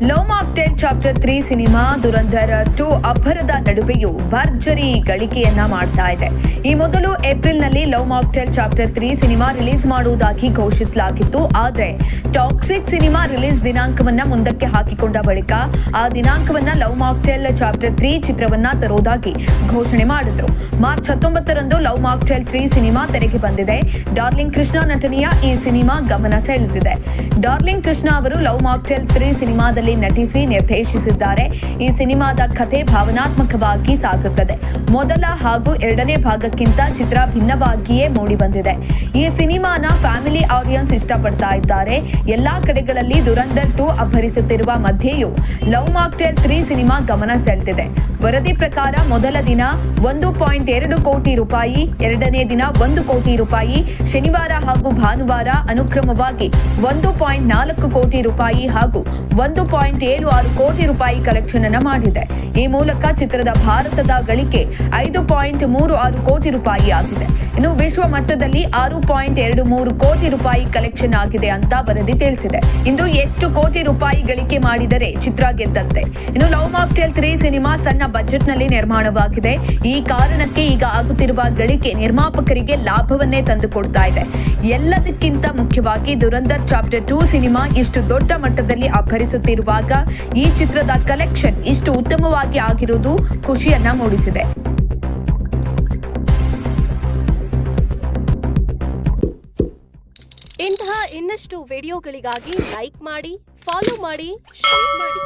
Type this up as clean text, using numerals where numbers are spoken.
Love mocktail chapter 3 cinema Dhurandhar 2 ಅಬ್ಬರದ ನಡುವೆಯೂ ಭರ್ಜರಿ ಗಳಿಕೆಯನ್ನ ಮಾಡ್ತಾ ಇದೆ. ಈ ಮೊದಲು ಏಪ್ರಿಲ್ನಲ್ಲಿ love mocktail chapter 3 cinema release ಮಾಡುವುದಾಗಿ ಘೋಷಿಸಲಾಗಿತ್ತು. ಆದರೆ ಟಾಕ್ಸಿಕ್ ಸಿನಿಮಾ ರಿಲೀಸ್ ದಿನಾಂಕವನ್ನ ಮುಂದಕ್ಕೆ ಹಾಕಿಕೊಂಡ ಬಳಿಕ ಆ ದಿನಾಂಕವನ್ನ ಲವ್ ಮಾಕ್ಟೇಲ್ ಚಾಪ್ಟರ್ 3 ಚಿತ್ರವನ್ನ ತರುವುದಾಗಿ ಘೋಷಣೆ ಮಾಡಿದ್ರು. ಮಾರ್ಚ್ 19ರಂದು ಲವ್ ಮಾಕ್ಟೇಲ್ 3 ಸಿನಿಮಾ ತೆರೆಗೆ ಬಂದಿದೆ. ಡಾರ್ಲಿಂಗ್ ಕೃಷ್ಣ ನಟನೆಯ ಈ ಸಿನಿಮಾ ಗಮನ ಸೆಳೆದಿದೆ. ಡಾರ್ಲಿಂಗ್ ಕೃಷ್ಣ ಅವರು ಲವ್ ಮಾಕ್ಟೇಲ್ 3 ಸಿನಿಮಾದಲ್ಲಿ ನಟಿಸಿ ನಿರ್ದೇಶಿಸಿದ್ದಾರೆ. ಈ ಸಿನಿಮಾದ ಕಥೆ ಭಾವನಾತ್ಮಕವಾಗಿ ಸಾಗುತ್ತದೆ. ಮೊದಲ ಹಾಗೂ ಎರಡನೇ ಭಾಗಕ್ಕಿಂತ ಚಿತ್ರ ಭಿನ್ನವಾಗಿಯೇ ಮೂಡಿ ಬಂದಿದೆ. ಈ ಸಿನಿಮಾನ ಫ್ಯಾಮಿಲಿ ಆಡಿಯನ್ಸ್ ಇಷ್ಟಪಡ್ತಾ ಇದ್ದಾರೆ. ಎಲ್ಲಾ ಕಡೆಗಳಲ್ಲಿ ದುರಂಧರ್ 2 ಅಬ್ಬರಿಸುತ್ತಿರುವ ಮಧ್ಯೆಯೂ ಲವ್ ಮಾಕ್ಟೇಲ್ 3 ಸಿನಿಮಾ ಗಮನ ಸೆಳೆದಿದೆ. ವರದಿ ಪ್ರಕಾರ ಮೊದಲ ದಿನ 1.2 ಕೋಟಿ ರೂಪಾಯಿ, ಎರಡನೇ ದಿನ 1 ಕೋಟಿ ರೂಪಾಯಿ, ಶನಿವಾರ ಹಾಗೂ ಭಾನುವಾರ ಅನುಕ್ರಮವಾಗಿ 1.4 ಕೋಟಿ ರೂಪಾಯಿ ಹಾಗೂ 1.76 ಕೋಟಿ ರೂಪಾಯಿ ಕಲೆಕ್ಷನ್ ಅನ್ನು ಮಾಡಿದೆ. ಈ ಮೂಲಕ ಚಿತ್ರದ ಭಾರತದ ಗಳಿಕೆ 5.36 ಕೋಟಿ ರೂಪಾಯಿ ಆಗಿದೆ. ಇನ್ನು ವಿಶ್ವ ಮಟ್ಟದಲ್ಲಿ 6.23 ಕೋಟಿ ರೂಪಾಯಿ ಕಲೆಕ್ಷನ್ ಆಗಿದೆ ಅಂತ ವರದಿ ತಿಳಿಸಿದೆ. ಇಂದು ಎಷ್ಟು ಕೋಟಿ ರೂಪಾಯಿ ಗಳಿಕೆ ಮಾಡಿದರೆ ಚಿತ್ರ ಗೆದ್ದಂತೆ. ಇನ್ನು ಲವ್ ಮಾಕ್ಟೇಲ್ 3 ಸಿನಿಮಾ ಸಣ್ಣ ಬಜೆಟ್ ನಲ್ಲಿ ನಿರ್ಮಾಣವಾಗಿದೆ. ಈ ಕಾರಣಕ್ಕೆ ಈಗ ಆಗುತ್ತಿರುವ ಗಳಿಕೆ ನಿರ್ಮಾಪಕರಿಗೆ ಲಾಭವನ್ನೇ ತಂದುಕೊಡ್ತಾ ಇದೆ. ಎಲ್ಲದಕ್ಕಿಂತ ಮುಖ್ಯವಾಗಿ ದುರಂಧರ್ ಚಾಪ್ಟರ್ 2 ಸಿನಿಮಾ ಇಷ್ಟು ದೊಡ್ಡ ಮಟ್ಟದಲ್ಲಿ ಅಬ್ಬರಿಸುತ್ತಿರುವಾಗ ಈ ಚಿತ್ರದ ಕಲೆಕ್ಷನ್ ಇಷ್ಟು ಉತ್ತಮವಾಗಿ ಆಗಿರುವುದು ಖುಷಿಯನ್ನ ಮೂಡಿಸಿದೆ. ಇಂತಹ ಇನ್ನಷ್ಟು ವಿಡಿಯೋಗಳಿಗಾಗಿ ಲೈಕ್ ಮಾಡಿ, ಫಾಲೋ ಮಾಡಿ, ಶೇರ್ ಮಾಡಿ.